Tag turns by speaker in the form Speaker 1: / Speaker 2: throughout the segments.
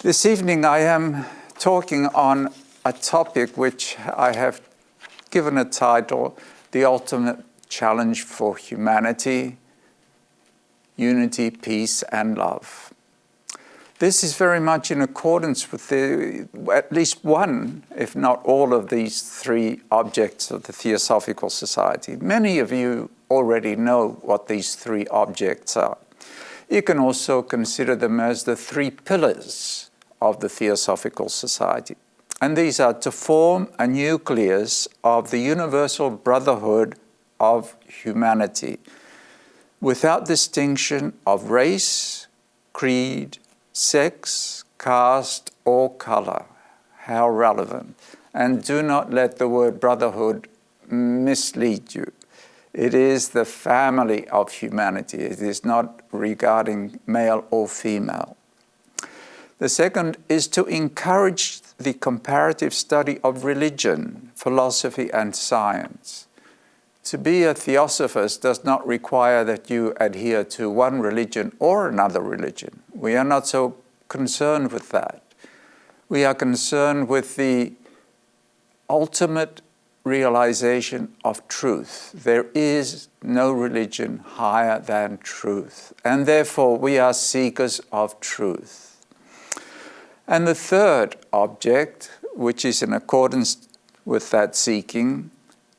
Speaker 1: This evening I am talking on a topic which I have given a title, The Ultimate Challenge for Humanity, Unity, Peace and Love. This is very much in accordance with at least one, if not all of these three objects of the Theosophical Society. Many of you already know what these three objects are. You can also consider them as the three pillars of the Theosophical Society. And these are to form a nucleus of the universal brotherhood of humanity, without distinction of race, creed, sex, caste, or color. How relevant. And do not let the word brotherhood mislead you. It is the family of humanity. It is not regarding male or female. The second is to encourage the comparative study of religion, philosophy, and science. To be a theosophist does not require that you adhere to one religion or another religion. We are not so concerned with that. We are concerned with the ultimate realization of truth. There is no religion higher than truth, and therefore we are seekers of truth. And the third object, which is in accordance with that seeking,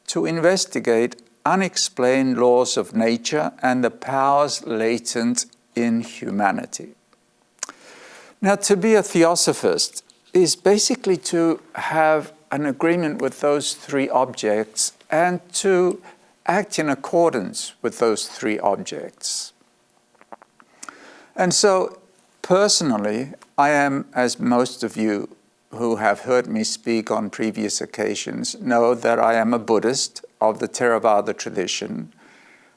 Speaker 1: to investigate unexplained laws of nature and the powers latent in humanity. Now, to be a theosophist is basically to have an agreement with those three objects and to act in accordance with those three objects. And so, personally, I am, as most of you who have heard me speak on previous occasions know, that I am a Buddhist of the Theravada tradition.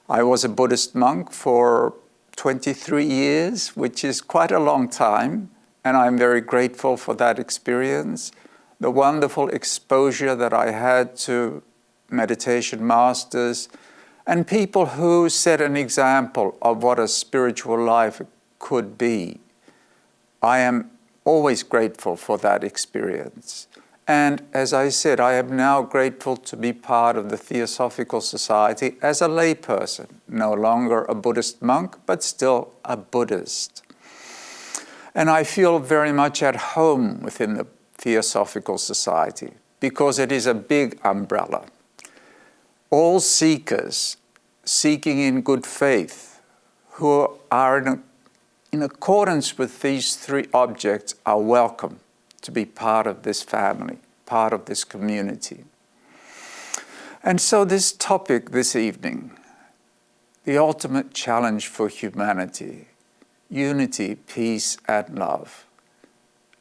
Speaker 1: I was a Buddhist monk for 23 years, which is quite a long time, and I'm very grateful for that experience. The wonderful exposure that I had to meditation masters and people who set an example of what a spiritual life could be. I am always grateful for that experience. And as I said, I am now grateful to be part of the Theosophical Society as a layperson, no longer a Buddhist monk, but still a Buddhist. And I feel very much at home within the Theosophical Society because it is a big umbrella. All seekers seeking in good faith who are in accordance with these three objects are welcome to be part of this family, part of this community. And so this topic this evening, the ultimate challenge for humanity, unity, peace, and love.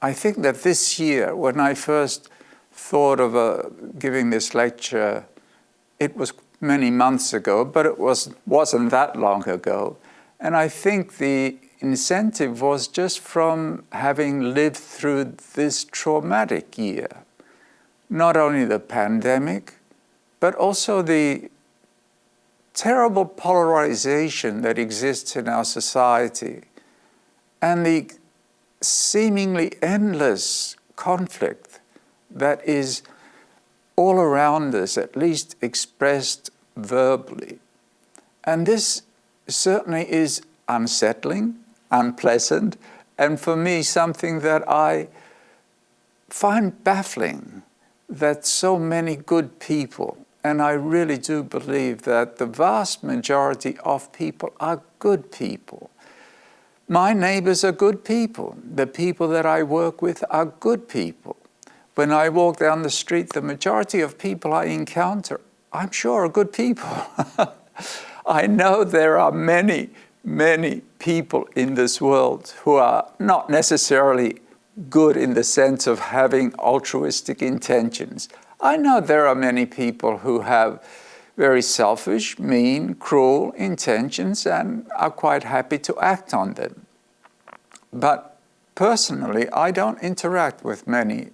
Speaker 1: I think that this year, when I first thought of giving this lecture, it was many months ago, but it wasn't that long ago. And I think the incentive was just from having lived through this traumatic year. Not only the pandemic, but also the terrible polarization that exists in our society and the seemingly endless conflict that is all around us, at least expressed verbally. And this certainly is unsettling, unpleasant, and for me something that I find baffling, that so many good people, and I really do believe that the vast majority of people are good people. My neighbors are good people. The people that I work with are good people. When I walk down the street, the majority of people I encounter, I'm sure are good people. I know there are many people in this world who are not necessarily good in the sense of having altruistic intentions. I know there are many people who have very selfish, mean, cruel intentions and are quite happy to act on them. But personally, I don't interact with many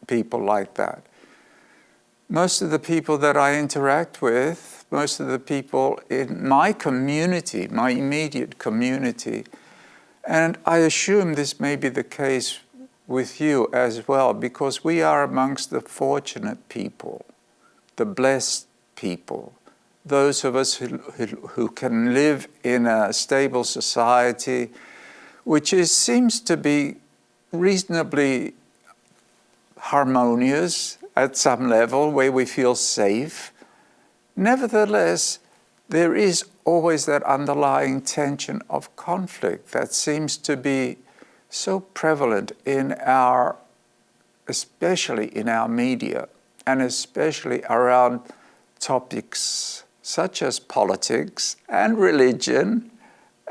Speaker 1: people like that. Most of the people that I interact with, most of the people in my community, my immediate community, and I assume this may be the case with you as well, because we are amongst the fortunate people, the blessed people, those of us who can live in a stable society, which seems to be reasonably harmonious at some level, where we feel safe. Nevertheless, there is always that underlying tension of conflict that seems to be so prevalent in especially in our media, and especially around topics such as politics and religion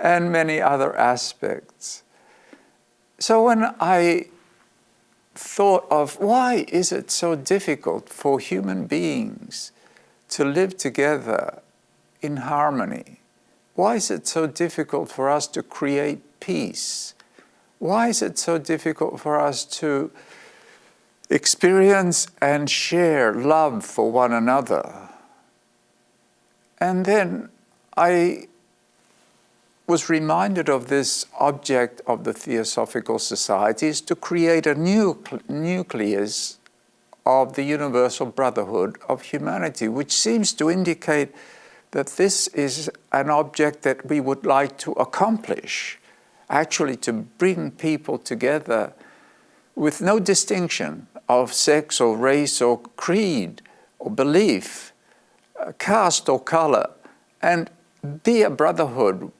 Speaker 1: and many other aspects. So when I thought of why is it so difficult for human beings to live together in harmony? Why is it so difficult for us to create peace? Why is it so difficult for us to experience and share love for one another? And then I was reminded of this object of the Theosophical societies to create a new nucleus of the universal brotherhood of humanity, which seems to indicate that this is an object that we would like to accomplish, actually to bring people together with no distinction of sex or race or creed or belief, caste or color, and be a brotherhood,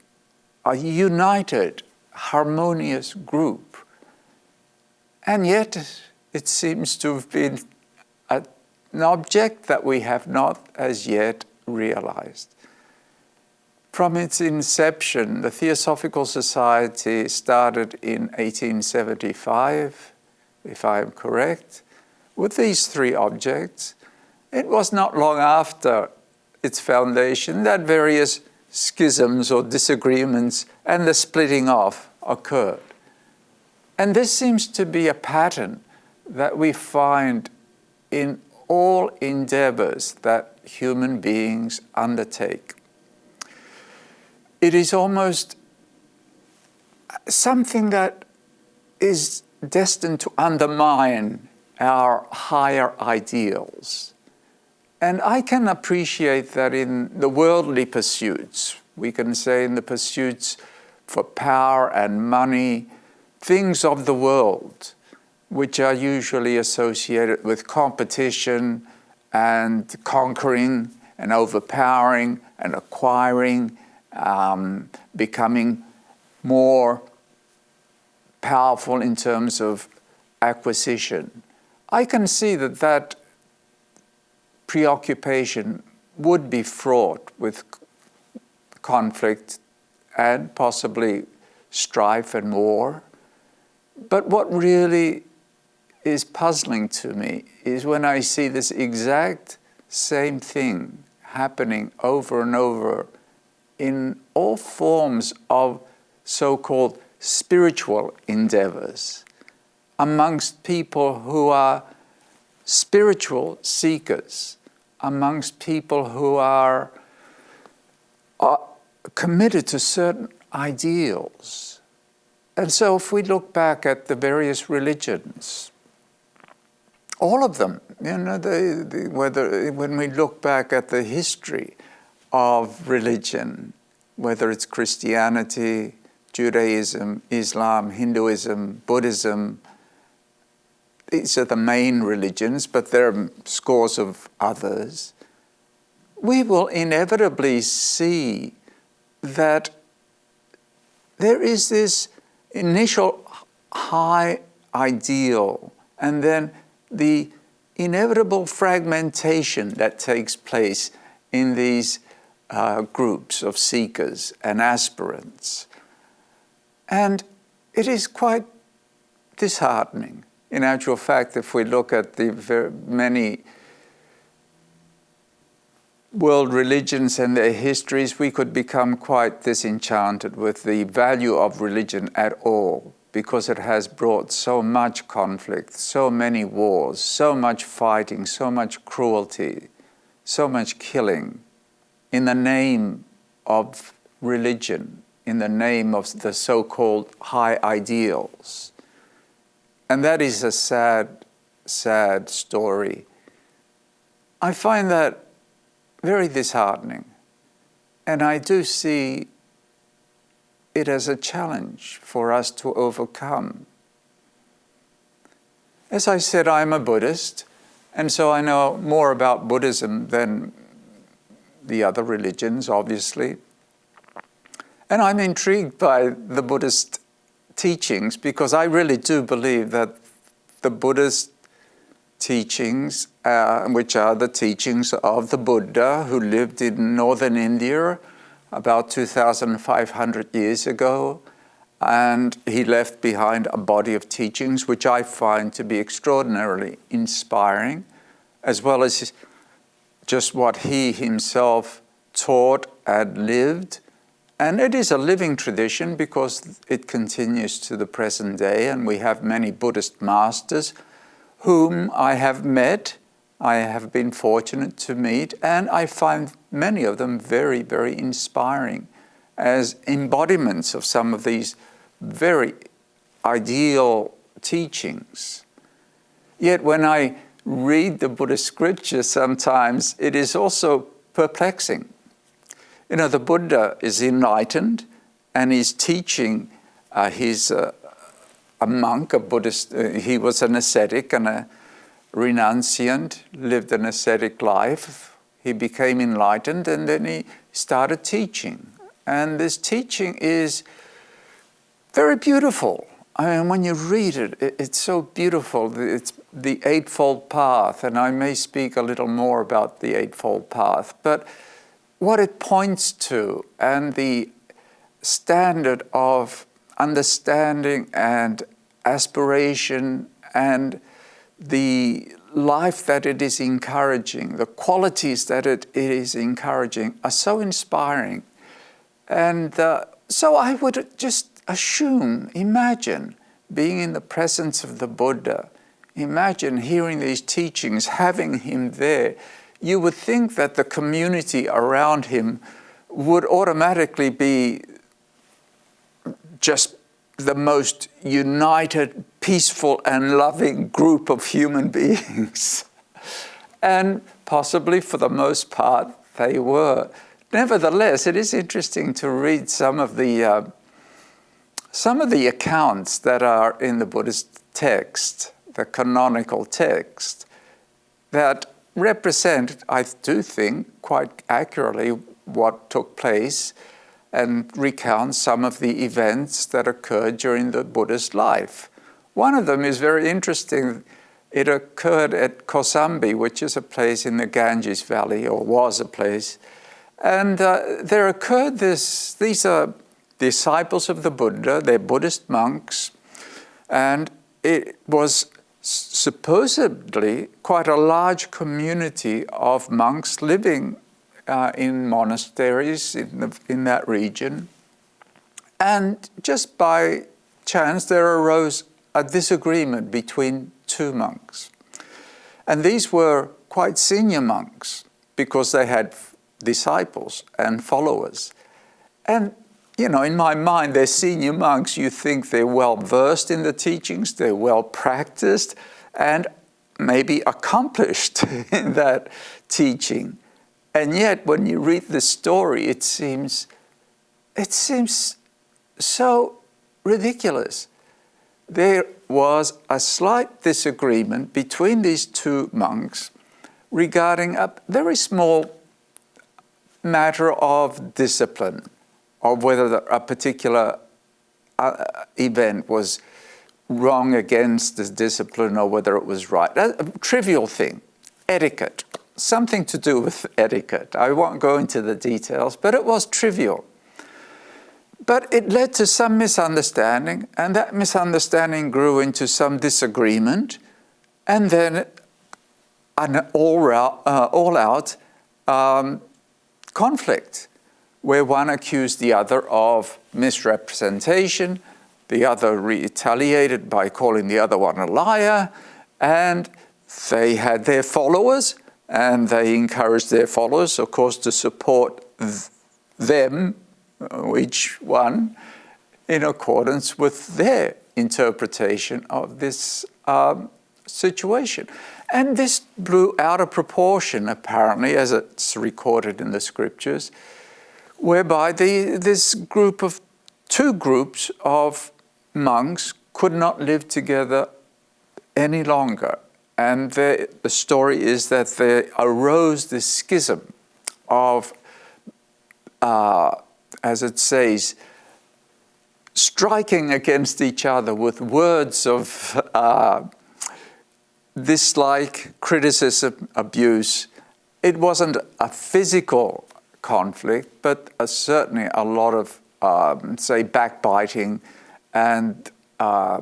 Speaker 1: a united, harmonious group. And yet, it seems to have been an object that we have not as yet realized. From its inception, the Theosophical Society started in 1875, if I am correct, with these three objects. It was not long after its foundation that various schisms or disagreements and the splitting off occurred. And this seems to be a pattern that we find in all endeavors that human beings undertake. It is almost something that is destined to undermine our higher ideals. And I can appreciate that in the worldly pursuits, we can say in the pursuits for power and money, things of the world, which are usually associated with competition and conquering and overpowering and acquiring, becoming more powerful in terms of acquisition. I can see that preoccupation would be fraught with conflict and possibly strife and war. But what really is puzzling to me is when I see this exact same thing happening over and over in all forms of so-called spiritual endeavors, amongst people who are spiritual seekers, amongst people who are committed to certain ideals. And so if we look back at the various religions, all of them, whether when we look back at the history of religion, whether it's Christianity, Judaism, Islam, Hinduism, Buddhism, these are the main religions, but there are scores of others. We will inevitably see that there is this initial high ideal and then the inevitable fragmentation that takes place in these groups of seekers and aspirants. And it is quite disheartening. In actual fact, if we look at the many world religions and their histories, we could become quite disenchanted with the value of religion at all, because it has brought so much conflict, so many wars, so much fighting, so much cruelty, so much killing in the name of religion, in the name of the so-called high ideals. And that is a sad, sad story. I find that very disheartening. And I do see it as a challenge for us to overcome. As I said, I'm a Buddhist, and so I know more about Buddhism than the other religions, obviously. And I'm intrigued by the Buddhist teachings because I really do believe that the Buddhist teachings, which are the teachings of the Buddha who lived in northern India about 2,500 years ago, and he left behind a body of teachings which I find to be extraordinarily inspiring, as well as just what he himself taught and lived. And it is a living tradition because it continues to the present day, and we have many Buddhist masters whom I have met, I have been fortunate to meet, and I find many of them very, very inspiring as embodiments of some of these very ideal teachings. Yet when I read the Buddhist scriptures sometimes, it is also perplexing. You know, the Buddha is enlightened and he's teaching, he's a monk, a Buddhist, he was an ascetic and a renunciant, lived an ascetic life. He became enlightened and then he started teaching. And this teaching is very beautiful. I mean, when you read it, it's so beautiful. It's the eightfold path, and I may speak a little more about the eightfold path, but what it points to and the standard of understanding and aspiration and the life that it is encouraging, the qualities that it is encouraging are so inspiring. And so I would just imagine being in the presence of the Buddha, imagine hearing these teachings, having him there. You would think that the community around him would automatically be just the most united, peaceful, and loving group of human beings. And possibly for the most part, they were. Nevertheless, it is interesting to read some of the accounts that are in the Buddhist text, the canonical text, that represent, I do think, quite accurately what took place and recount some of the events that occurred during the Buddha's life. One of them is very interesting. It occurred at Kosambi, which is a place in the Ganges Valley, or was a place. And there occurred these are disciples of the Buddha, they're Buddhist monks, and it was supposedly quite a large community of monks living in monasteries in that region. And just by chance, there arose a disagreement between two monks. And these were quite senior monks because they had disciples and followers. And, you know, in my mind, they're senior monks. You think they're well versed in the teachings, they're well practiced, and maybe accomplished in that teaching. And yet, when you read the story, it seems so ridiculous. There was a slight disagreement between these two monks regarding a very small matter of discipline, or whether a particular event was wrong against the discipline or whether it was right. A trivial thing, etiquette, something to do with etiquette. I won't go into the details, but it was trivial. But it led to some misunderstanding, and that misunderstanding grew into some disagreement, and then an all-out conflict, where one accused the other of misrepresentation, the other retaliated by calling the other one a liar, and they had their followers, and they encouraged their followers, of course, to support them, each one, in accordance with their interpretation of this situation. And this blew out of proportion, apparently, as it's recorded in the scriptures, whereby this group of two groups of monks could not live together any longer. And the story is that there arose this schism of, as it says, striking against each other with words of dislike, criticism, abuse. It wasn't a physical conflict, but certainly a lot of, say, backbiting, and I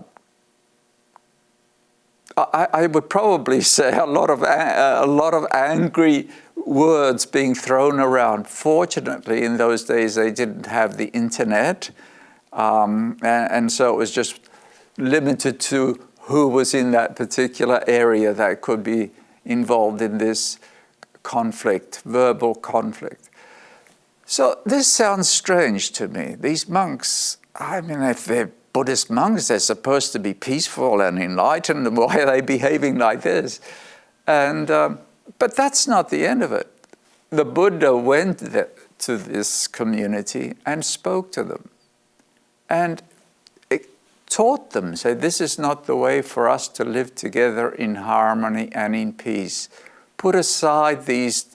Speaker 1: would probably say a lot of angry words being thrown around. Fortunately, in those days, they didn't have the internet, and so it was just limited to who was in that particular area that could be involved in this conflict, verbal conflict. So this sounds strange to me. These monks, I mean, if they're Buddhist monks, they're supposed to be peaceful and enlightened, and why are they behaving like this? And but that's not the end of it. The Buddha went to this community and spoke to them, and taught them, say, this is not the way for us to live together in harmony and in peace. Put aside these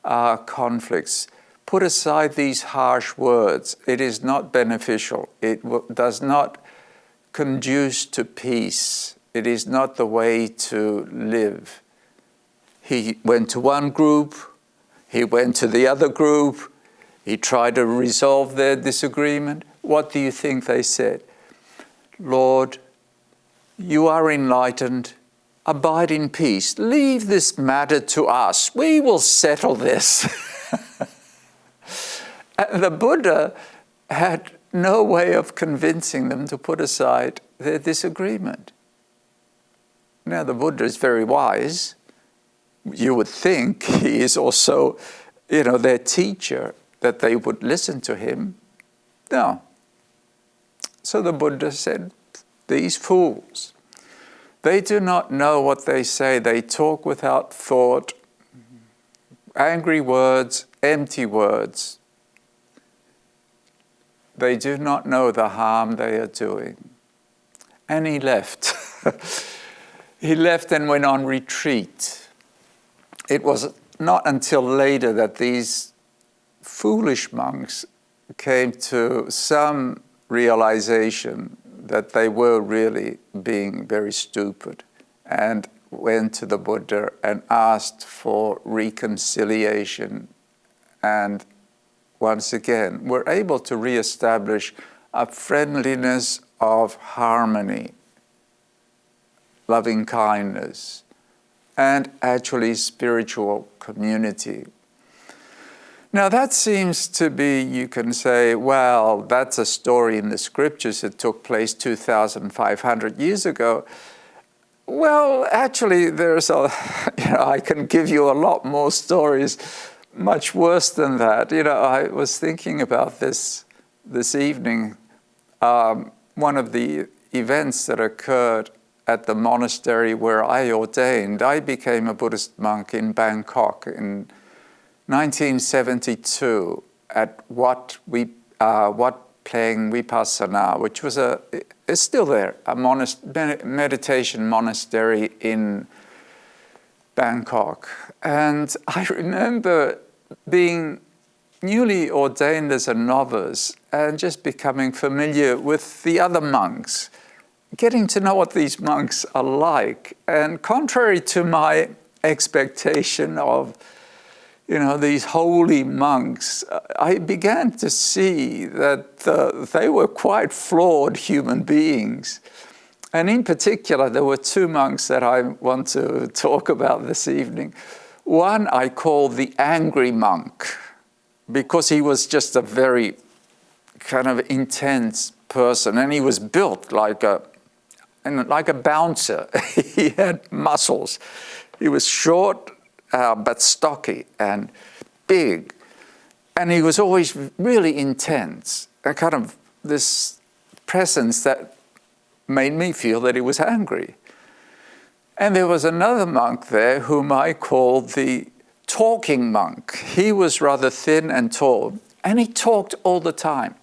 Speaker 1: conflicts. Put aside these harsh words. It is not beneficial. It does not conduce to peace. It is not the way to live. He went to one group. He went to the other group. He tried to resolve their disagreement. What do you think they said? Lord, you are enlightened. Abide in peace. Leave this matter to us. We will settle this. And the Buddha had no way of convincing them to put aside their disagreement. Now, the Buddha is very wise. You would think he is also, their teacher, that they would listen to him. No. So the Buddha said, these fools, they do not know what they say. They talk without thought, angry words, empty words. They do not know the harm they are doing. And he left. He left and went on retreat. It was not until later that these foolish monks came to some realization that they were really being very stupid, and went to the Buddha and asked for reconciliation, and once again were able to reestablish a friendliness of harmony, loving kindness, and actually spiritual community. Now that seems to be, you can say, well, that's a story in the scriptures that took place 2,500 years ago. Well, actually, there's I can give you a lot more stories much worse than that. I was thinking about this evening. One of the events that occurred at the monastery where I ordained. I became a Buddhist monk in Bangkok in 1972 at Wat playing Vipassana, which was it's still there, a meditation monastery in Bangkok. And I remember being newly ordained as a novice and just becoming familiar with the other monks, getting to know what these monks are like. And contrary to my expectation of these holy monks, I began to see that they were quite flawed human beings. And in particular, there were two monks that I want to talk about this evening. One I call the angry monk, because he was just a very kind of intense person, and he was built like a bouncer. He had muscles. He was short, but stocky and big. And he was always really intense, a kind of this presence that made me feel that he was angry. And there was another monk there whom I called the talking monk. He was rather thin and tall, and he talked all the time.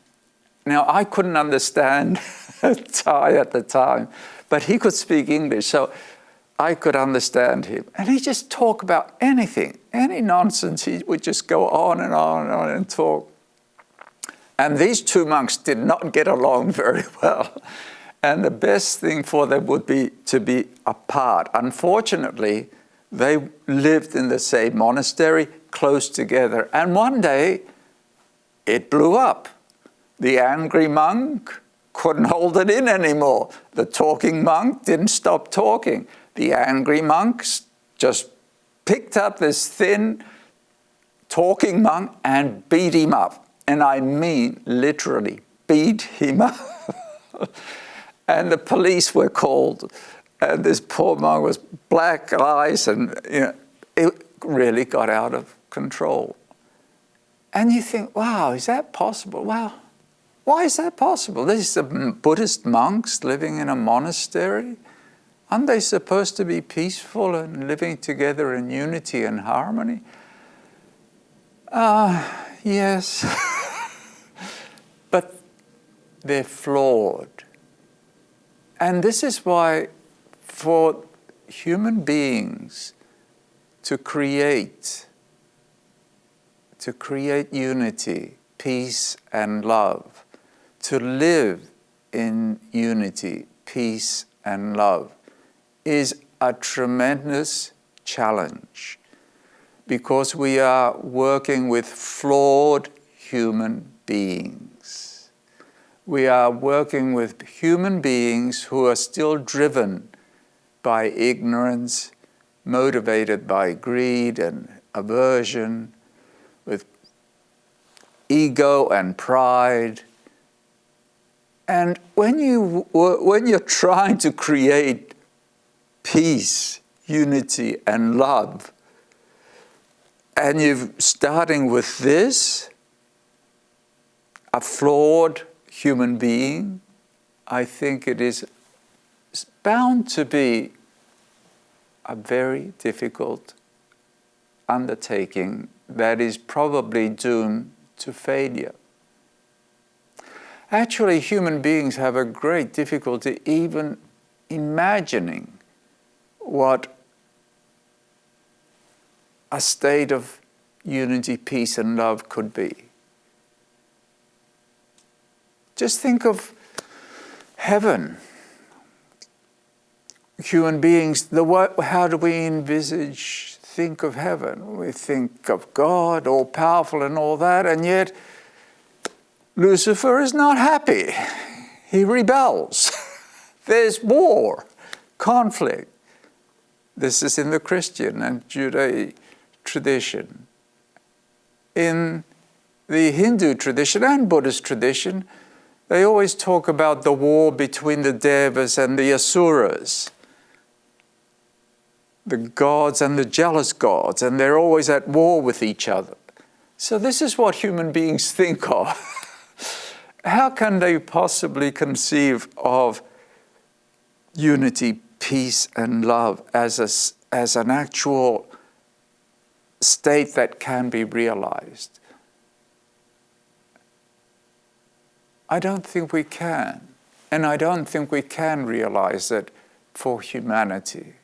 Speaker 1: Now, I couldn't understand Thai at the time, but he could speak English, so I could understand him. And he just talked about anything, any nonsense. He would just go on and on and on and talk. And these two monks did not get along very well. And the best thing for them would be to be apart. Unfortunately, they lived in the same monastery, close together. And one day, it blew up. The angry monk couldn't hold it in anymore. The talking monk didn't stop talking. The angry monks just picked up this thin talking monk and beat him up. And I mean literally beat him up. And the police were called. And this poor monk was black eyes, and it really got out of control. And you think, wow, is that possible? Well, why is that possible? These are Buddhist monks living in a monastery. Aren't they supposed to be peaceful and living together in unity and harmony? Yes. But they're flawed. And this is why for human beings to create unity, peace and love, to live in unity, peace and love, is a tremendous challenge, because we are working with flawed human beings. We are working with human beings who are still driven by ignorance, motivated by greed and aversion, with ego and pride. And when you're trying to create peace, unity, and love, and you're starting with this, a flawed human being, I think it is bound to be a very difficult undertaking that is probably doomed to failure. Actually, human beings have a great difficulty even imagining what a state of unity, peace, and love could be. Just think of heaven. Human beings, how do we think of heaven? We think of God, all powerful and all that, and yet Lucifer is not happy. He rebels. There's war, conflict. This is in the Christian and Judaic tradition. In the Hindu tradition and Buddhist tradition, they always talk about the war between the devas and the asuras, the gods and the jealous gods, and they're always at war with each other. So this is what human beings think of. How can they possibly conceive of unity, peace, and love as an actual state that can be realized? I don't think we can. And I don't think we can realize it for humanity.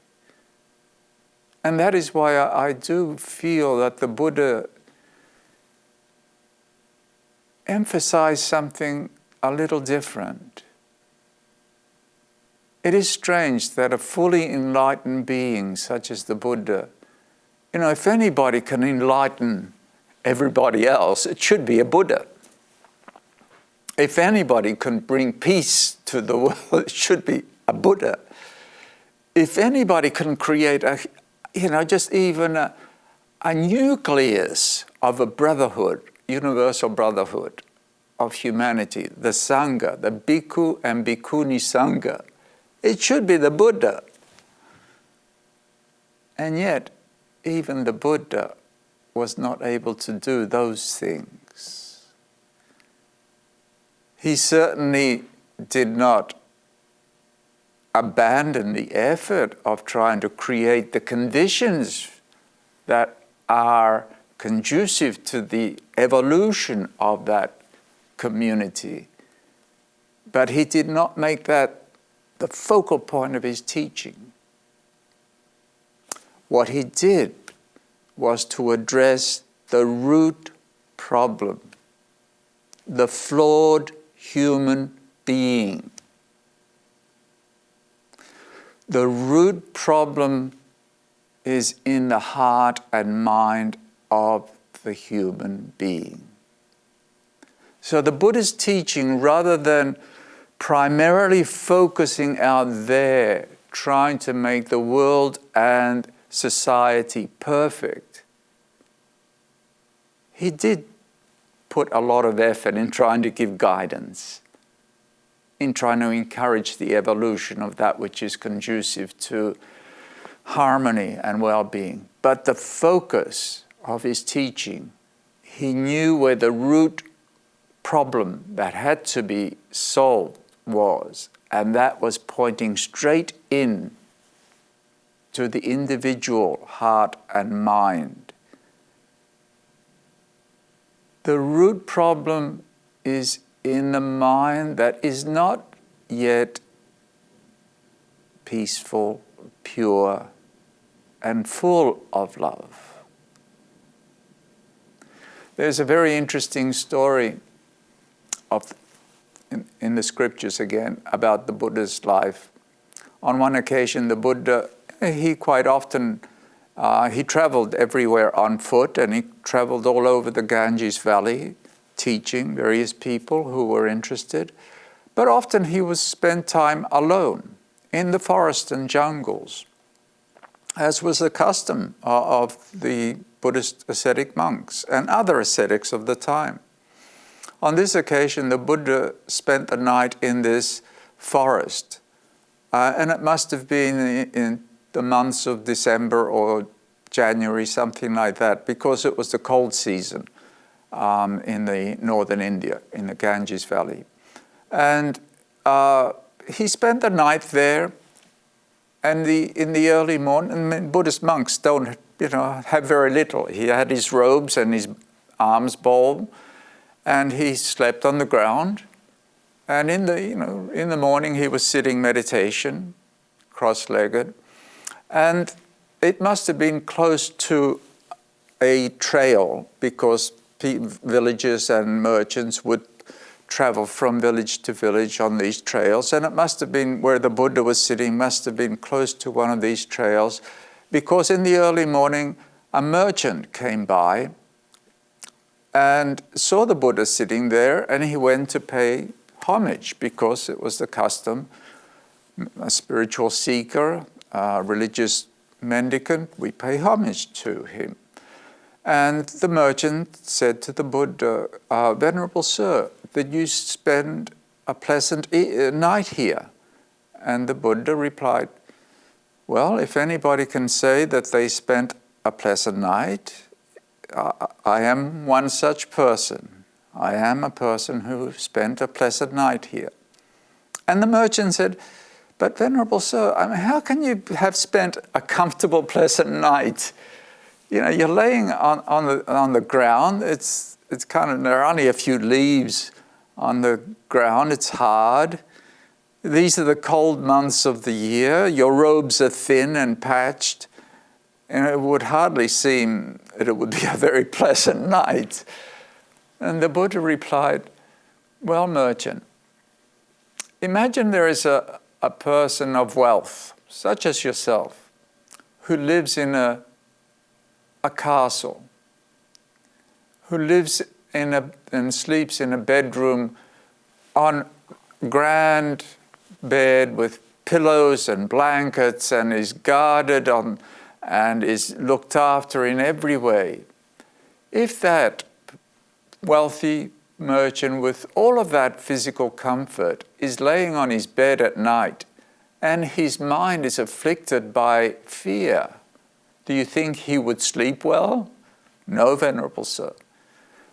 Speaker 1: And that is why I do feel that the Buddha emphasized something a little different. It is strange that a fully enlightened being such as the Buddha, if anybody can enlighten everybody else, it should be a Buddha. If anybody can bring peace to the world, it should be a Buddha. If anybody can create just even a nucleus of a brotherhood, universal brotherhood of humanity, the Sangha, the Bhikkhu and Bhikkhuni Sangha, it should be the Buddha. And yet, even the Buddha was not able to do those things. He certainly did not abandon the effort of trying to create the conditions that are conducive to the evolution of that community. But he did not make that the focal point of his teaching. What he did was to address the root problem, the flawed human being. The root problem is in the heart and mind of the human being. So the Buddha's teaching, rather than primarily focusing out there, trying to make the world and society perfect, he did put a lot of effort in trying to give guidance, in trying to encourage the evolution of that which is conducive to harmony and well-being. But the focus of his teaching, he knew where the root problem that had to be solved was, and that was pointing straight in to the individual heart and mind. The root problem is in the mind that is not yet peaceful, pure, and full of love. There's a very interesting story in the scriptures again about the Buddha's life. On one occasion, the Buddha, he quite often, he traveled everywhere on foot, and he traveled all over the Ganges Valley, teaching various people who were interested. But often he would spend time alone in the forest and jungles, as was the custom of the Buddhist ascetic monks and other ascetics of the time. On this occasion, the Buddha spent the night in this forest, and it must have been in the months of December or January, something like that, because it was the cold season in the northern India, in the Ganges Valley. And he spent the night there, and in the early morning, Buddhist monks don't, have very little. He had his robes and his alms bowl, and he slept on the ground. And in the morning, he was sitting meditation, cross-legged, and it must have been close to a trail, because villagers and merchants would travel from village to village on these trails, and it must have been where the Buddha was sitting, must have been close to one of these trails, because in the early morning a merchant came by and saw the Buddha sitting there, and he went to pay homage, because it was the custom. A spiritual seeker, a religious mendicant, we pay homage to him. And the merchant said to the Buddha, "Venerable Sir, did you spend a pleasant night here?" And the Buddha replied, "Well, if anybody can say that they spent a pleasant night, I am one such person. I am a person who spent a pleasant night here." And the merchant said, "But Venerable Sir, how can you have spent a comfortable, pleasant night? You're laying on the ground. It's kind of, there are only a few leaves on the ground. It's hard. These are the cold months of the year. Your robes are thin and patched, and it would hardly seem that it would be a very pleasant night." And the Buddha replied, "Well, merchant, imagine there is a person of wealth, such as yourself, who lives in a castle, who lives and sleeps in a bedroom on grand bed with pillows and blankets, and is guarded on and is looked after in every way. If that wealthy merchant with all of that physical comfort is laying on his bed at night, and his mind is afflicted by fear, do you think he would sleep well?" "No, Venerable Sir."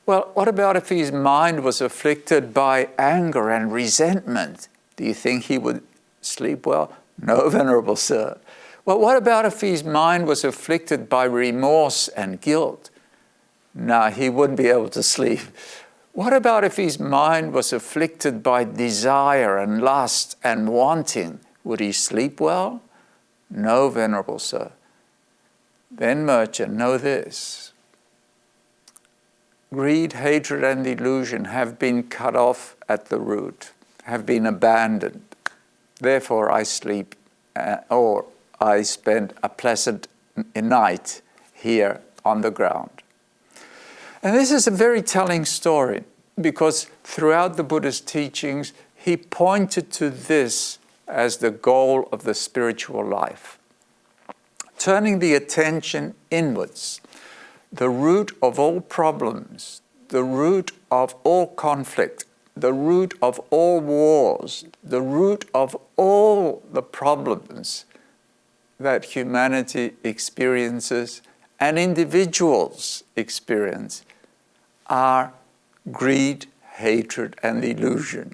Speaker 1: "Well, what about if his mind was afflicted by anger and resentment? Do you think he would sleep well?" No, Venerable Sir. Well, what about if his mind was afflicted by remorse and guilt? No, he wouldn't be able to sleep. What about if his mind was afflicted by desire and lust and wanting? Would he sleep well? No, Venerable Sir. Then, merchant, know this. Greed, hatred, and delusion have been cut off at the root, have been abandoned. Therefore, I sleep, or I spend a pleasant night here on the ground. And this is a very telling story, because throughout the Buddha's teachings, he pointed to this as the goal of the spiritual life. Turning the attention inwards, the root of all problems, the root of all conflict, the root of all wars, the root of all the problems that humanity experiences and individuals experience are greed, hatred, and illusion.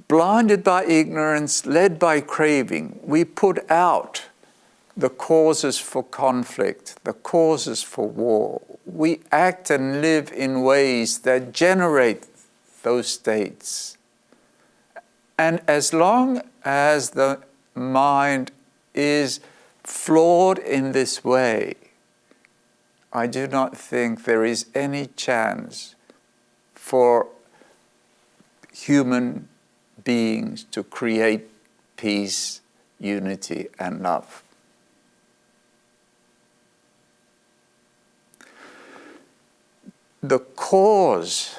Speaker 1: Blinded by ignorance, led by craving, we put out the causes for conflict, the causes for war. We act and live in ways that generate those states. And as long as the mind is flawed in this way, I do not think there is any chance for human beings to create peace, unity, and love. The cause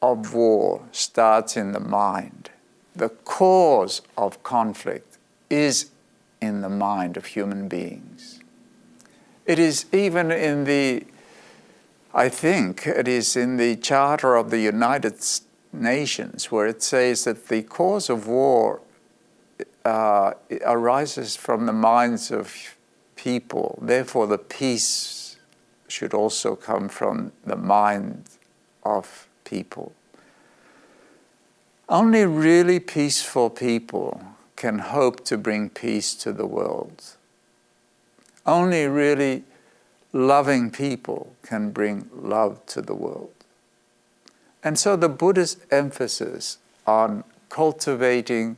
Speaker 1: of war starts in the mind. The cause of conflict is in the mind of human beings. It is even in I think it is in the Charter of the United Nations, where it says that the cause of war arises from the minds of people. Therefore, the peace should also come from the mind of people. Only really peaceful people can hope to bring peace to the world. Only really loving people can bring love to the world. And so the Buddha's emphasis on cultivating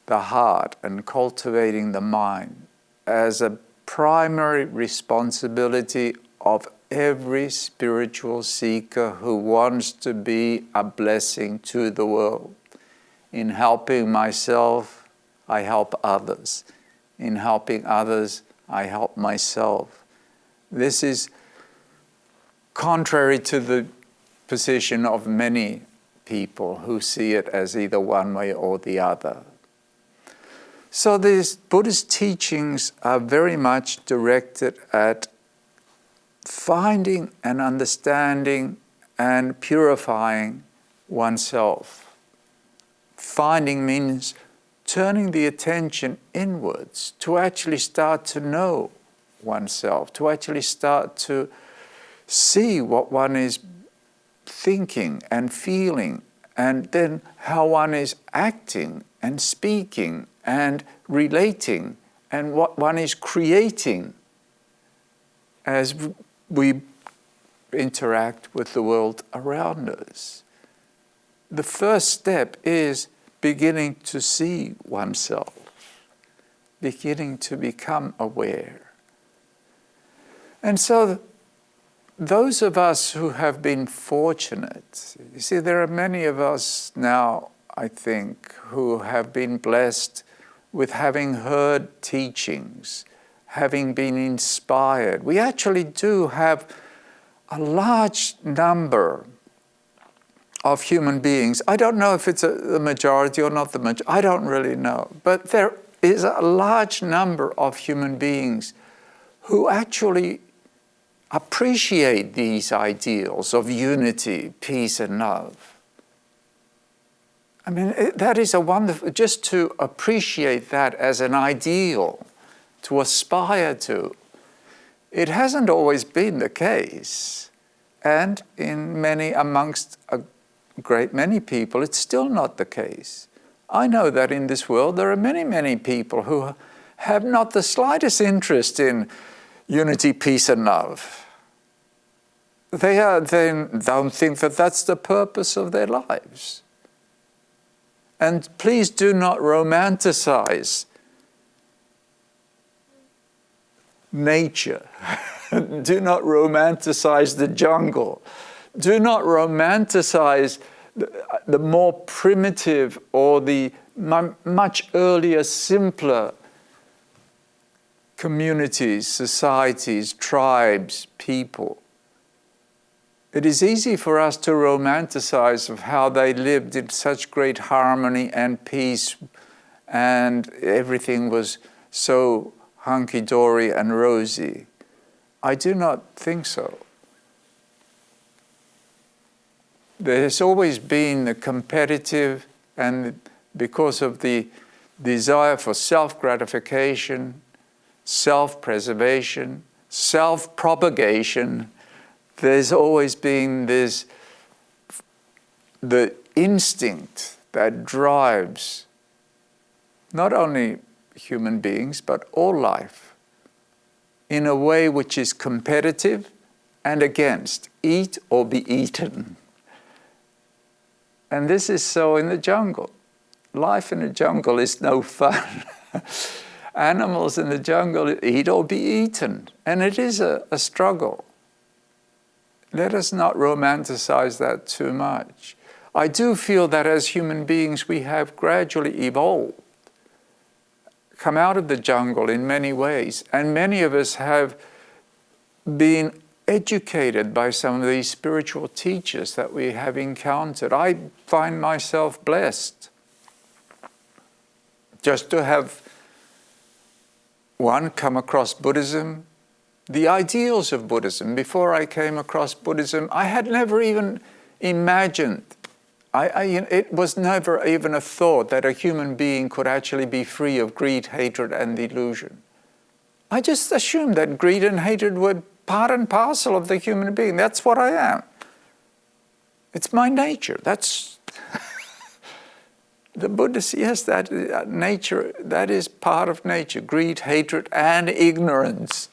Speaker 1: the heart and cultivating the mind as a primary responsibility of every spiritual seeker who wants to be a blessing to the world. In helping myself, I help others. In helping others, I help myself. This is contrary to the position of many people who see it as either one way or the other. So these Buddhist teachings are very much directed at finding and understanding and purifying oneself. Finding means turning the attention inwards to actually start to know oneself, to actually start to see what one is thinking and feeling, and then how one is acting and speaking and relating, and what one is creating as we interact with the world around us. The first step is beginning to see oneself, beginning to become aware. And so those of us who have been fortunate, you see, there are many of us now, I think, who have been blessed with having heard teachings, having been inspired. We actually do have a large number of human beings. I don't know if it's the majority or not the majority. I don't really know. But there is a large number of human beings who actually appreciate these ideals of unity, peace, and love. I mean, that is a wonderful, just to appreciate that as an ideal, to aspire to. It hasn't always been the case. And amongst a great many people, it's still not the case. I know that in this world there are many, many people who have not the slightest interest in unity, peace and love. They don't think that that's the purpose of their lives. And please do not romanticize nature. Do not romanticize the jungle. Do not romanticize the more primitive or the much earlier, simpler communities, societies, tribes, people. It is easy for us to romanticize of how they lived in such great harmony and peace, and everything was so hunky-dory and rosy. I do not think so. There has always been the competitive, and because of the desire for self-gratification, self-preservation, self-propagation, there's always been the instinct that drives not only human beings, but all life in a way which is competitive and against, eat or be eaten. And this is so in the jungle. Life in the jungle is no fun. Animals in the jungle eat or be eaten, and it is a struggle. Let us not romanticize that too much. I do feel that as human beings we have gradually evolved, come out of the jungle in many ways, and many of us have been educated by some of these spiritual teachers that we have encountered. I find myself blessed just to have, one, come across Buddhism, the ideals of Buddhism. Before I came across Buddhism, I had never even imagined, it was never even a thought that a human being could actually be free of greed, hatred and delusion. I just assumed that greed and hatred were part and parcel of the human being. That's what I am. It's my nature. That's the Buddhists, yes, that nature, that is part of nature. Greed, hatred and ignorance.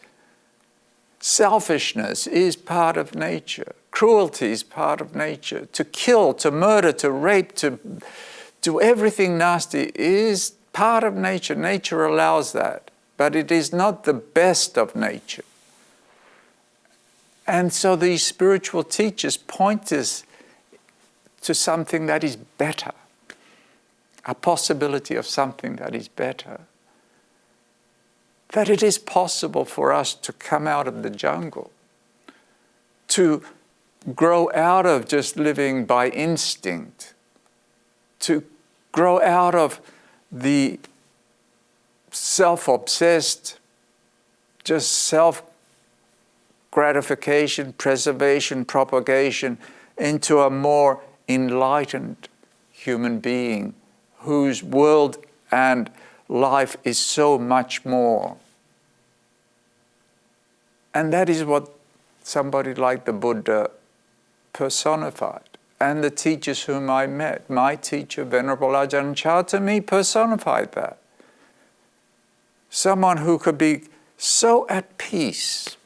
Speaker 1: Selfishness is part of nature. Cruelty is part of nature. To kill, to murder, to rape, to do everything nasty is part of nature. Nature allows that, but it is not the best of nature. And so these spiritual teachers point us to something that is better, a possibility of something that is better. That it is possible for us to come out of the jungle, to grow out of just living by instinct, to grow out of the self-obsessed, just self-gratification, preservation, propagation, into a more enlightened human being whose world and life is so much more. And that is what somebody like the Buddha personified. And the teachers whom I met, my teacher, Venerable Ajahn Chah, to me personified that. Someone who could be so at peace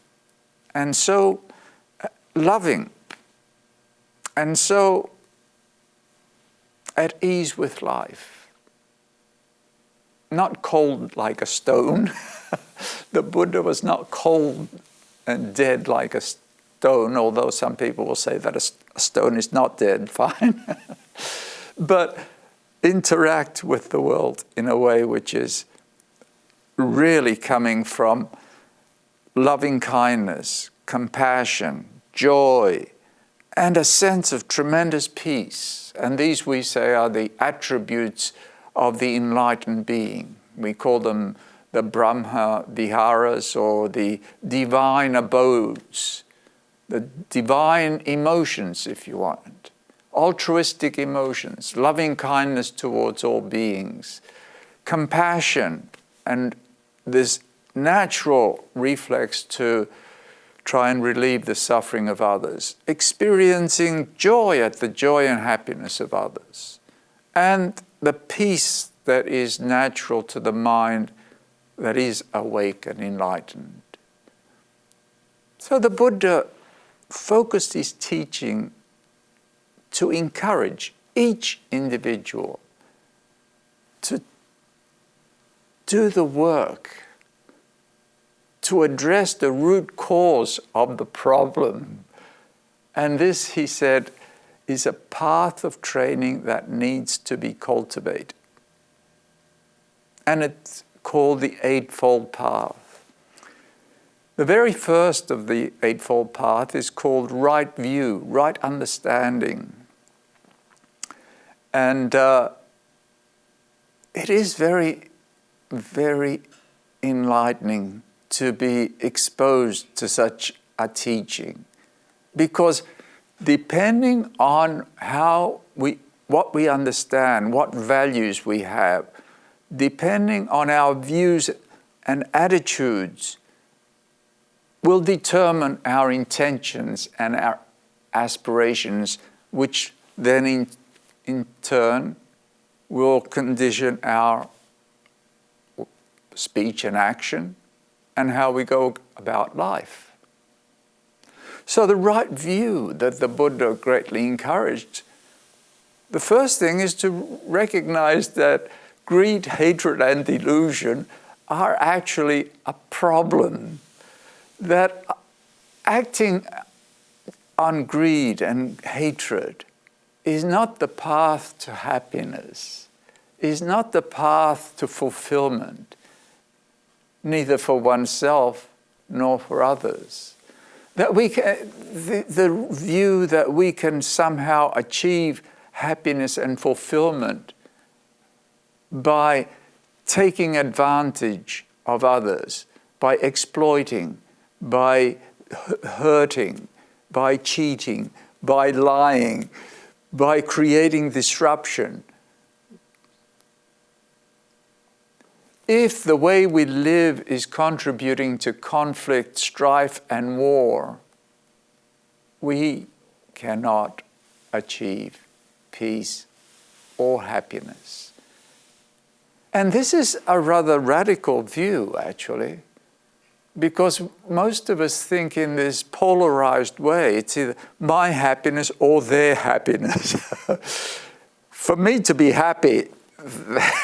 Speaker 1: and so loving and so at ease with life. Not cold like a stone. The Buddha was not cold and dead like a stone, although some people will say that a stone is not dead, fine. But interact with the world in a way which is really coming from loving kindness, compassion, joy, and a sense of tremendous peace. And these, we say, are the attributes of the enlightened being. We call them the Brahma Viharas, or the divine abodes, the divine emotions, if you want, altruistic emotions, loving kindness towards all beings, compassion, and this natural reflex to try and relieve the suffering of others, experiencing joy at the joy and happiness of others, and the peace that is natural to the mind that is awake and enlightened. So the Buddha focused his teaching to encourage each individual to do the work, to address the root cause of the problem. And this, he said, is a path of training that needs to be cultivated. And it's called the eightfold path. The very first of the eightfold path is called right view, right understanding. And it is very, very enlightening to be exposed to such a teaching, because depending on what we understand, what values we have, depending on our views and attitudes, will determine our intentions and our aspirations, which then in turn will condition our speech and action and how we go about life. So the right view that the Buddha greatly encouraged, the first thing is to recognize that greed, hatred, and delusion are actually a problem. That acting on greed and hatred is not the path to happiness, is not the path to fulfillment, neither for oneself nor for others. That we can, the view that we can somehow achieve happiness and fulfillment by taking advantage of others, by exploiting, by hurting, by cheating, by lying, by creating disruption. If the way we live is contributing to conflict, strife, and war, we cannot achieve peace or happiness. And this is a rather radical view, actually, because most of us think in this polarized way. It's either my happiness or their happiness. For me to be happy,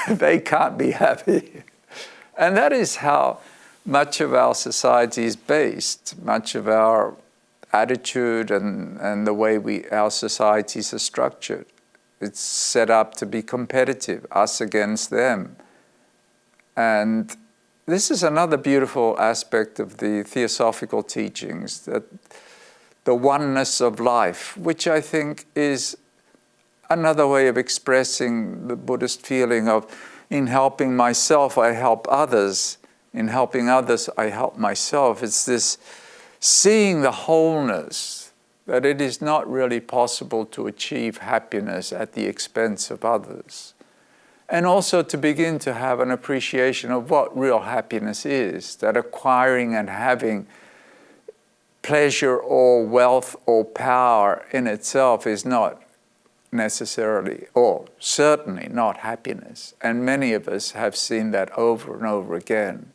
Speaker 1: they can't be happy. And that is how much of our society is based, much of our attitude and the way our societies are structured. It's set up to be competitive, us against them. And this is another beautiful aspect of the Theosophical teachings, that the oneness of life, which I think is another way of expressing the Buddhist feeling of, in helping myself, I help others. In helping others, I help myself. It's this seeing the wholeness, that it is not really possible to achieve happiness at the expense of others. And also to begin to have an appreciation of what real happiness is, that acquiring and having pleasure or wealth or power in itself is not necessarily, or certainly not happiness. And many of us have seen that over and over again.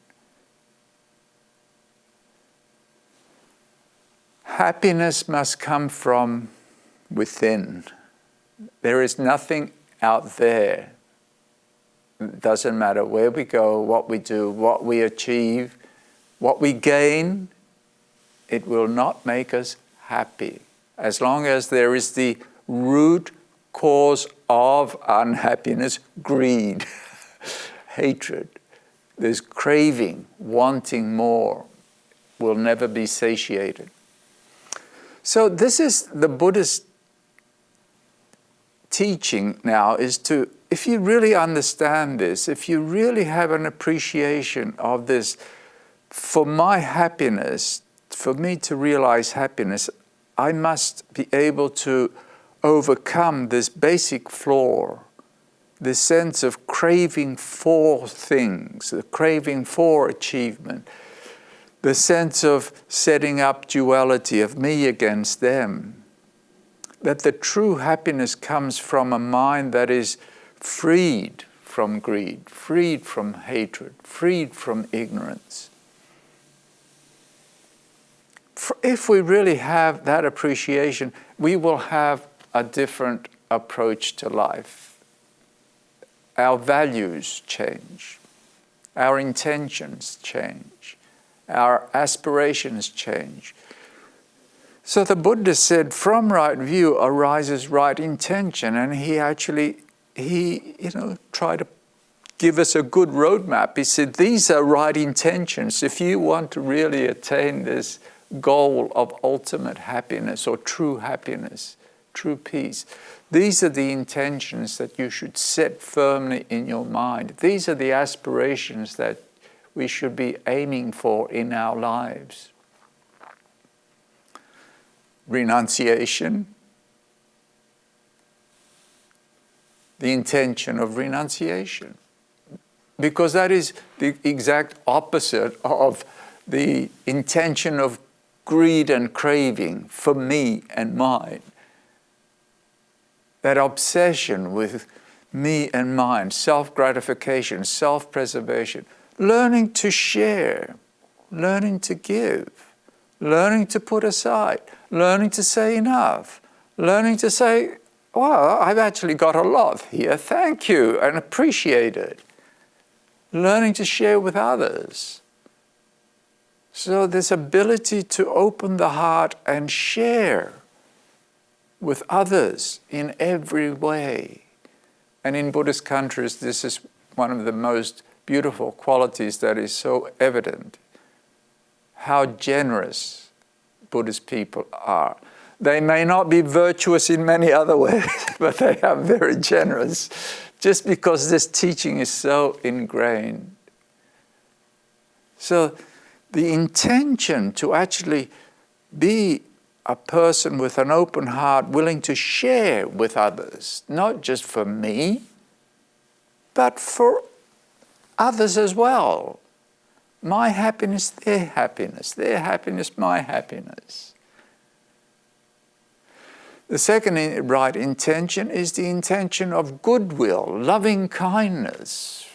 Speaker 1: Happiness must come from within. There is nothing out there. It doesn't matter where we go, what we do, what we achieve, what we gain, it will not make us happy. As long as there is the root cause of unhappiness, greed, hatred, there's craving, wanting more, will never be satiated. So this is the Buddhist teaching now, is to, if you really understand this, if you really have an appreciation of this, for my happiness, for me to realize happiness, I must be able to overcome this basic flaw, this sense of craving for things, the craving for achievement, the sense of setting up duality of me against them. That the true happiness comes from a mind that is freed from greed, freed from hatred, freed from ignorance. If we really have that appreciation, we will have a different approach to life. Our values change. Our intentions change. Our aspirations change. So the Buddha said, from right view arises right intention, and he tried to give us a good roadmap. He said, these are right intentions. If you want to really attain this goal of ultimate happiness or true happiness, true peace, these are the intentions that you should set firmly in your mind. These are the aspirations that we should be aiming for in our lives. Renunciation, the intention of renunciation, because that is the exact opposite of the intention of greed and craving for me and mine. That obsession with me and mine, self-gratification, self-preservation, learning to share, learning to give, learning to put aside, learning to say enough, learning to say, well, I've actually got a lot here, thank you, and appreciate it. Learning to share with others. So this ability to open the heart and share with others in every way. And in Buddhist countries, this is one of the most beautiful qualities that is so evident. How generous Buddhist people are. They may not be virtuous in many other ways, but they are very generous, just because this teaching is so ingrained. So the intention to actually be a person with an open heart, willing to share with others, not just for me, but for others as well. My happiness, their happiness, my happiness. The second right intention is the intention of goodwill, loving kindness,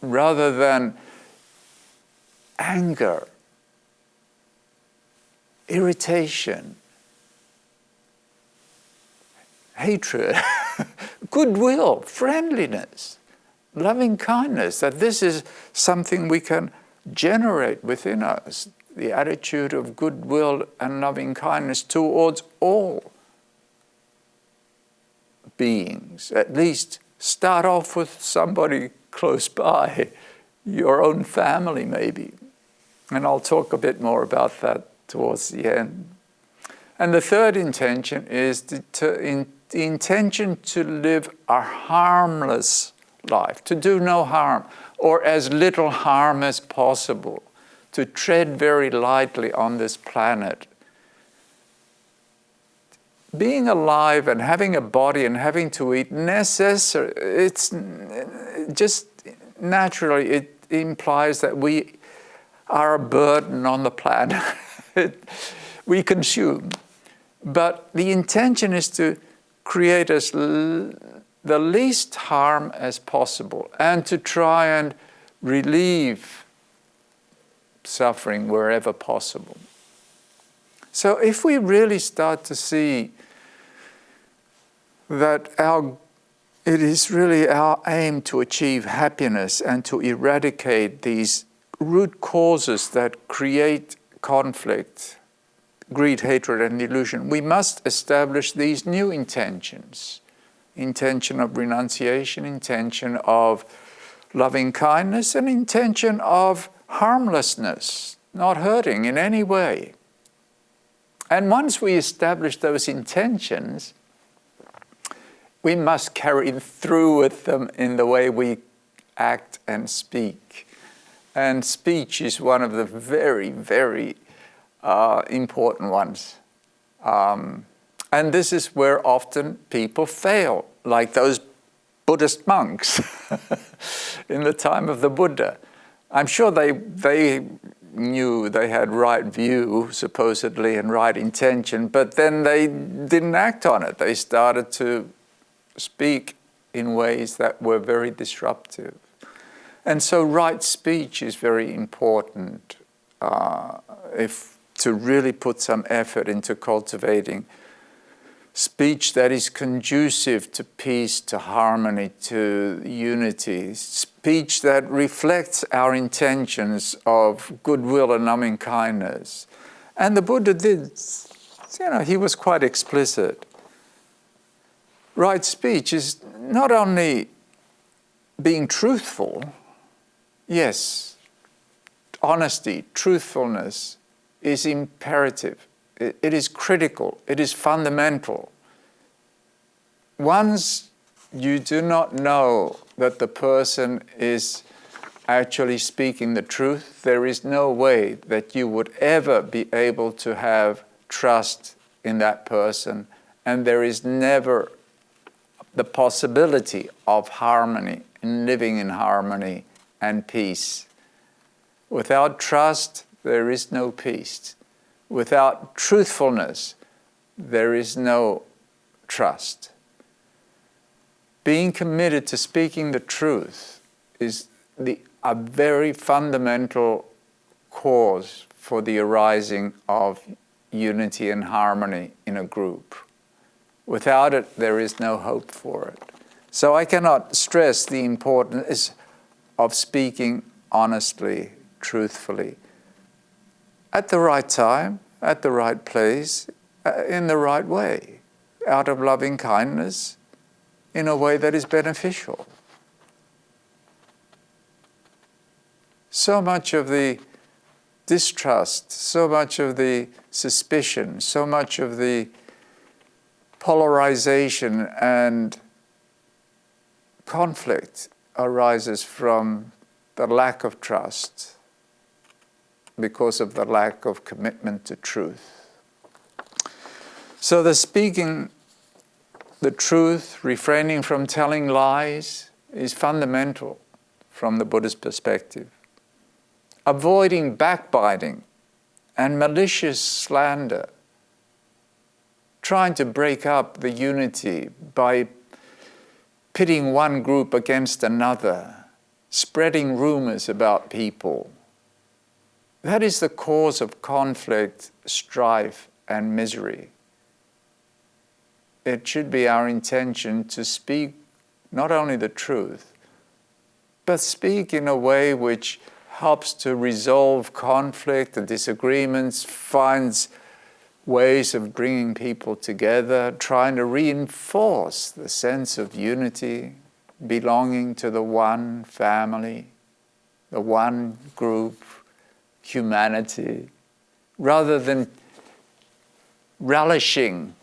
Speaker 1: rather than anger, irritation, hatred, goodwill, friendliness, loving kindness, that this is something we can generate within us, the attitude of goodwill and loving kindness towards all beings. At least start off with somebody close by, your own family maybe. And I'll talk a bit more about that towards the end. And the third intention is the intention to live a harmless life, to do no harm, or as little harm as possible, to tread very lightly on this planet. Being alive and having a body and having to eat, it's just naturally, it implies that we are a burden on the planet. We consume. But the intention is to create as the least harm as possible and to try and relieve suffering wherever possible. So if we really start to see that it is really our aim to achieve happiness and to eradicate these root causes that create conflict, greed, hatred, and delusion, we must establish these new intentions. Intention of renunciation, intention of loving kindness, and intention of harmlessness, not hurting in any way. And once we establish those intentions, we must carry through with them in the way we act and speak. And speech is one of the very, very important ones. And this is where often people fail, like those Buddhist monks in the time of the Buddha. I'm sure they knew they had right view, supposedly, and right intention, but then they didn't act on it. They started to speak in ways that were very disruptive. And so right speech is very important if to really put some effort into cultivating speech that is conducive to peace, to harmony, to unity, speech that reflects our intentions of goodwill and loving kindness. And the Buddha did, he was quite explicit. Right speech is not only being truthful, yes, honesty, truthfulness is imperative. It is critical. It is fundamental. Once you do not know that the person is actually speaking the truth, there is no way that you would ever be able to have trust in that person, and there is never the possibility of harmony and living in harmony and peace. Without trust, there is no peace. Without truthfulness, there is no trust. Being committed to speaking the truth is a very fundamental cause for the arising of unity and harmony in a group. Without it, there is no hope for it. So I cannot stress the importance of speaking honestly, truthfully, at the right time, at the right place, in the right way, out of loving kindness, in a way that is beneficial. So much of the distrust, so much of the suspicion, so much of the polarization and conflict arises from the lack of trust, because of the lack of commitment to truth. So the speaking the truth, refraining from telling lies, is fundamental from the Buddhist perspective. Avoiding backbiting and malicious slander, trying to break up the unity by pitting one group against another, spreading rumors about people. That is the cause of conflict, strife, and misery. It should be our intention to speak not only the truth, but speak in a way which helps to resolve conflict and disagreements, finds ways of bringing people together, trying to reinforce the sense of unity, belonging to the one family, the one group, humanity, rather than relishing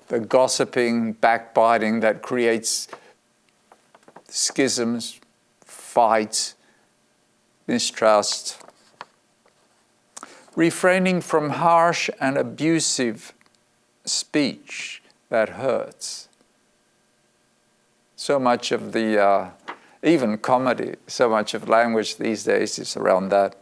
Speaker 1: the gossiping, backbiting that creates schisms, fights, mistrust. Refraining from harsh and abusive speech that hurts. So much of the, even comedy, so much of language these days is around that.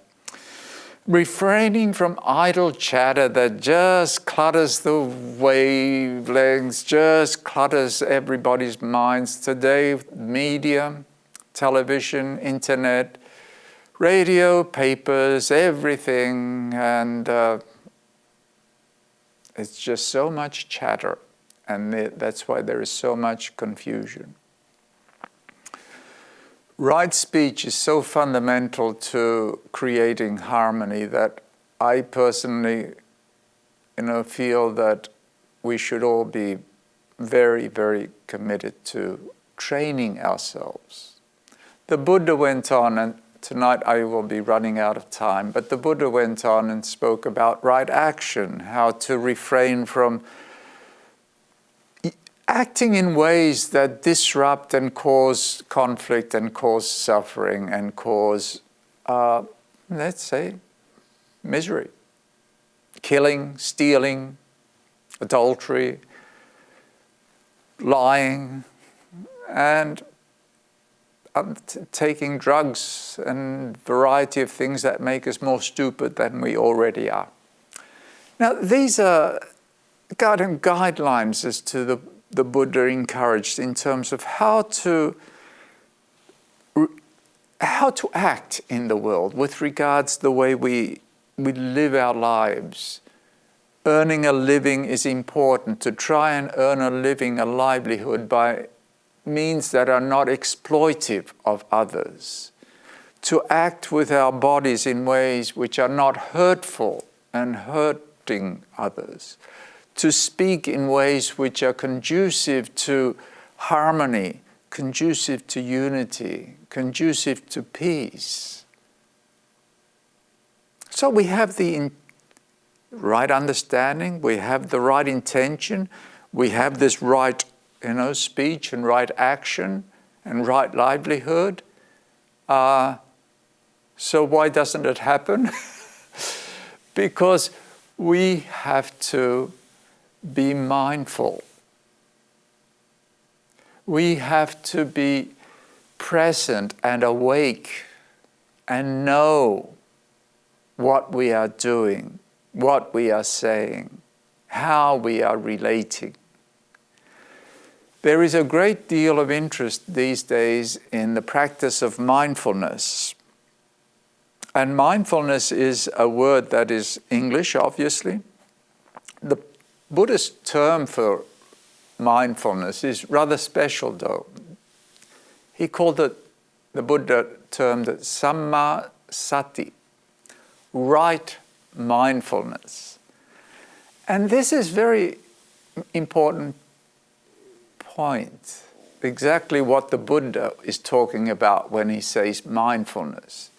Speaker 1: Refraining from idle chatter that just clutters the wavelengths, just clutters everybody's minds. Today, media, television, internet, radio, papers, everything, and it's just so much chatter, and that's why there is so much confusion. Right speech is so fundamental to creating harmony that I personally, feel that we should all be very, very committed to training ourselves. The Buddha went on, and tonight I will be running out of time, but the Buddha went on and spoke about right action, how to refrain from acting in ways that disrupt and cause conflict and cause suffering and cause, let's say, misery. Killing, stealing, adultery, lying, and taking drugs and variety of things that make us more stupid than we already are. Now, these are guidelines as to the the Buddha encouraged in terms of how to act in the world with regards to the way we live our lives. Earning a living is important. To try and earn a living, a livelihood, by means that are not exploitive of others. To act with our bodies in ways which are not hurtful and hurting others. To speak in ways which are conducive to harmony, conducive to unity, conducive to peace. So we have the right understanding, we have the right intention, we have this right, speech and right action and right livelihood. So why doesn't it happen? Because we have to be mindful. We have to be present and awake and know what we are doing, what we are saying, how we are relating. There is a great deal of interest these days in the practice of mindfulness. And mindfulness is a word that is English, obviously. The Buddhist term for mindfulness is rather special, though. He called it, the Buddha termed it samma sati, right mindfulness. And this is very important point, exactly what the Buddha is talking about when he says mindfulness.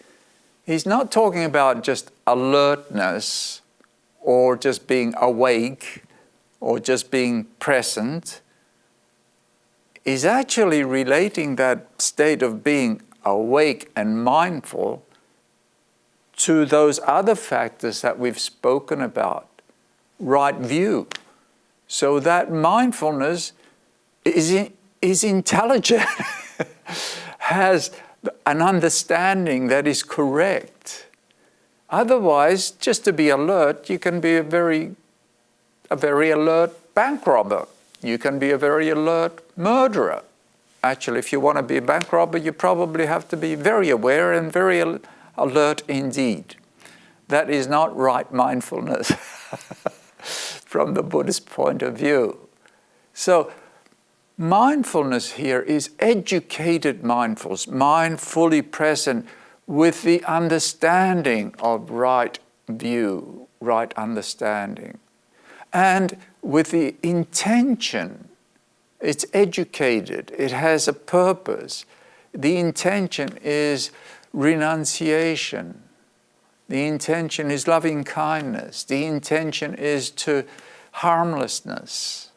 Speaker 1: He's not talking about just alertness or just being awake or just being present. He's actually relating that state of being awake and mindful to those other factors that we've spoken about. Right view. So that mindfulness is intelligent, has an understanding that is correct. Otherwise, just to be alert, you can be a very alert bank robber. You can be a very alert murderer. Actually, if you want to be a bank robber, you probably have to be very aware and very alert indeed. That is not right mindfulness from the Buddhist point of view. So, mindfulness here is educated mindfulness, mind fully present with the understanding of right view, right understanding. And with the intention, it's educated, it has a purpose. The intention is renunciation. The intention is loving kindness. The intention is to harmlessness.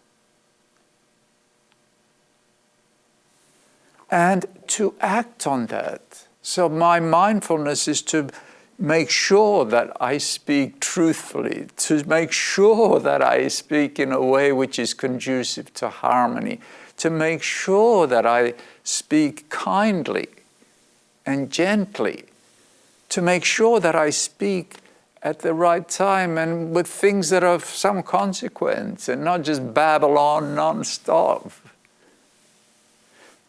Speaker 1: And to act on that. So my mindfulness is to make sure that I speak truthfully, to make sure that I speak in a way which is conducive to harmony, to make sure that I speak kindly and gently, to make sure that I speak at the right time and with things that are of some consequence and not just babble on non-stop.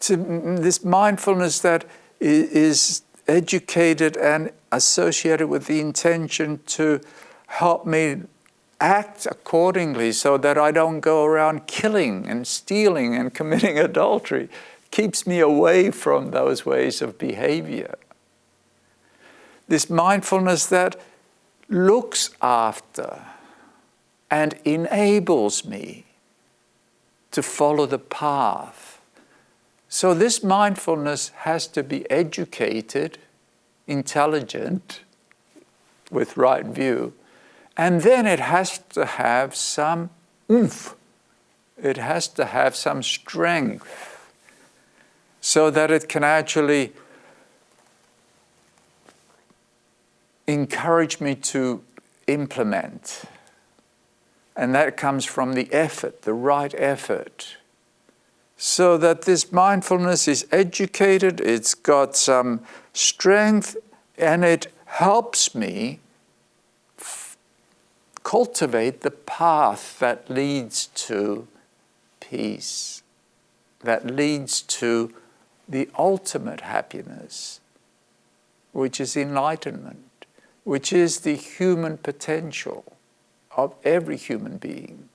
Speaker 1: To this mindfulness that is educated and associated with the intention to help me act accordingly so that I don't go around killing and stealing and committing adultery, keeps me away from those ways of behavior. This mindfulness that looks after and enables me to follow the path. So this mindfulness has to be educated, intelligent, with right view, and then it has to have some oomph. It has to have some strength so that it can actually encourage me to implement. And that comes from the effort, the right effort. So that this mindfulness is educated, it's got some strength, and it helps me cultivate the path that leads to peace that leads to the ultimate happiness, which is enlightenment, which is the human potential of every human being.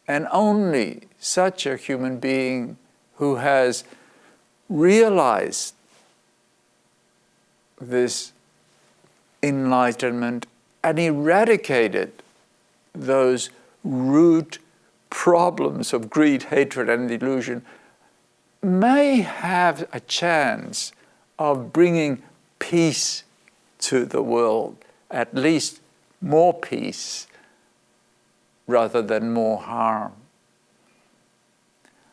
Speaker 1: And only such a human being who has realized this enlightenment and eradicated those root problems of greed, hatred, and delusion may have a chance of bringing peace to the world, at least more peace rather than more harm.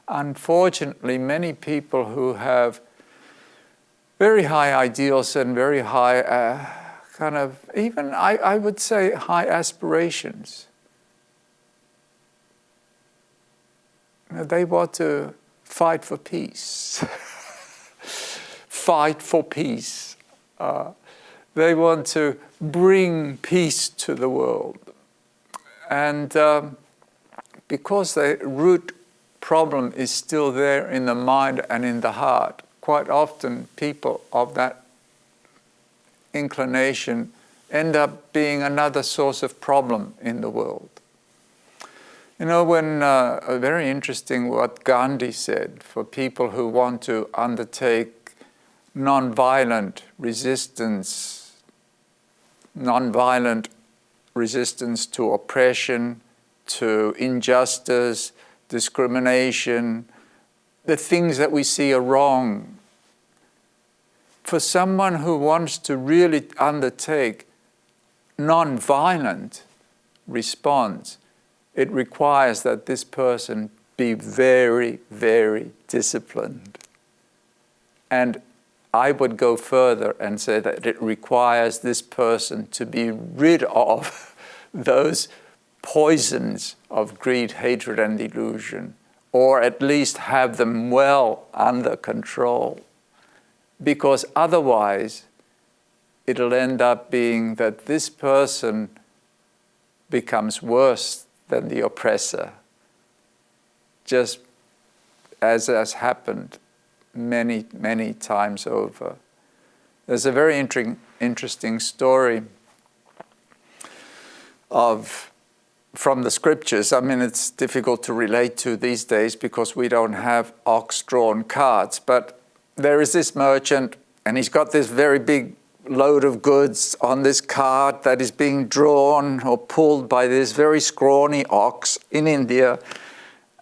Speaker 1: Unfortunately, many people who have very high ideals and very high even I would say high aspirations, they want to fight for peace. Fight for peace. They want to bring peace to the world. And because the root problem is still there in the mind and in the heart, quite often people of that inclination end up being another source of problem in the world. You know, when very interesting what Gandhi said for people who want to undertake non-violent resistance to oppression, to injustice, discrimination, the things that we see are wrong. For someone who wants to really undertake non-violent response, it requires that this person be very, very disciplined. And I would go further and say that it requires this person to be rid of those poisons of greed, hatred, and delusion, or at least have them well under control. Because otherwise, it'll end up being that this person becomes worse than the oppressor, just as has happened many, many times over. There's a very interesting story from the scriptures. I mean, it's difficult to relate to these days because we don't have ox-drawn carts, but there is this merchant and he's got this very big load of goods on this cart that is being drawn or pulled by this very scrawny ox in India.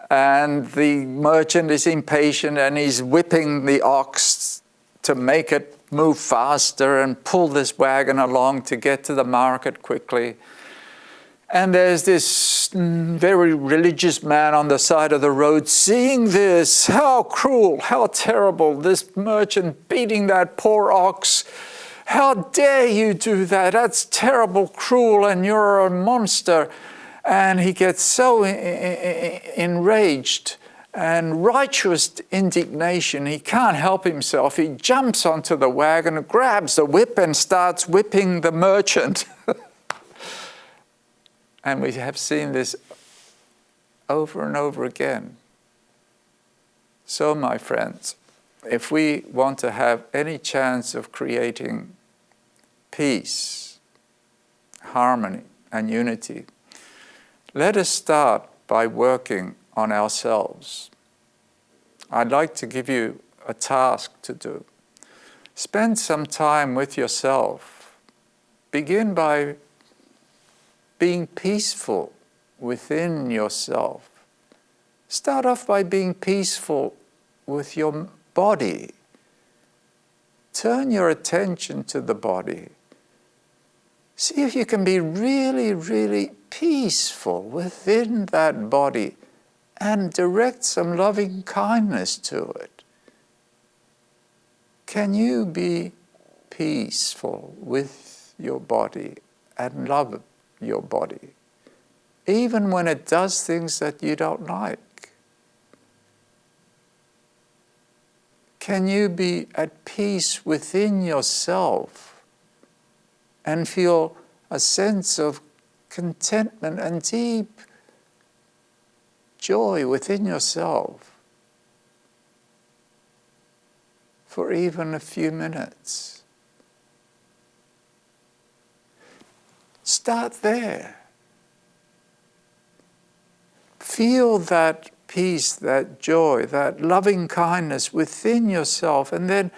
Speaker 1: And the merchant is impatient and he's whipping the ox to make it move faster and pull this wagon along to get to the market quickly. And there's this very religious man on the side of the road seeing this. How cruel, how terrible, this merchant beating that poor ox. How dare you do that? That's terrible, cruel, and you're a monster. And he gets so enraged and righteous indignation, he can't help himself. He jumps onto the wagon, grabs the whip and starts whipping the merchant. And we have seen this over and over again. So, my friends, if we want to have any chance of creating peace, harmony, and unity, let us start by working on ourselves. I'd like to give you a task to do. Spend some time with yourself. Begin by being peaceful within yourself. Start off by being peaceful with your body. Turn your attention to the body. See if you can be really, really peaceful within that body and direct some loving kindness to it. Can you be peaceful with your body and love your body, even when it does things that you don't like? Can you be at peace within yourself and feel a sense of contentment and deep joy within yourself for even a few minutes. Start there. Feel that peace, that joy, that loving kindness within yourself, and then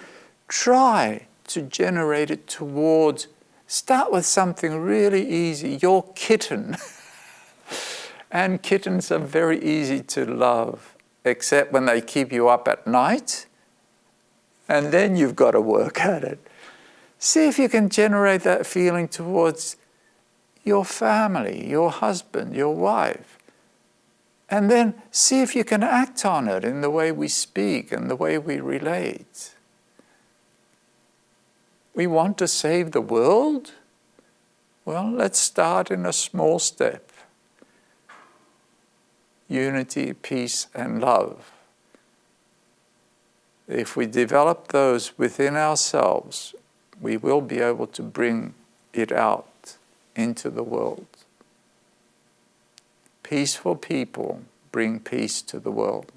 Speaker 1: try to generate it towards, start with something really easy, your kitten. And kittens are very easy to love, except when they keep you up at night, and then you've got to work at it. See if you can generate that feeling towards your family, your husband, your wife. And then see if you can act on it in the way we speak and the way we relate. We want to save the world? Well, let's start in a small step. Unity, peace, and love. If we develop those within ourselves, we will be able to bring it out into the world. Peaceful people bring peace to the world.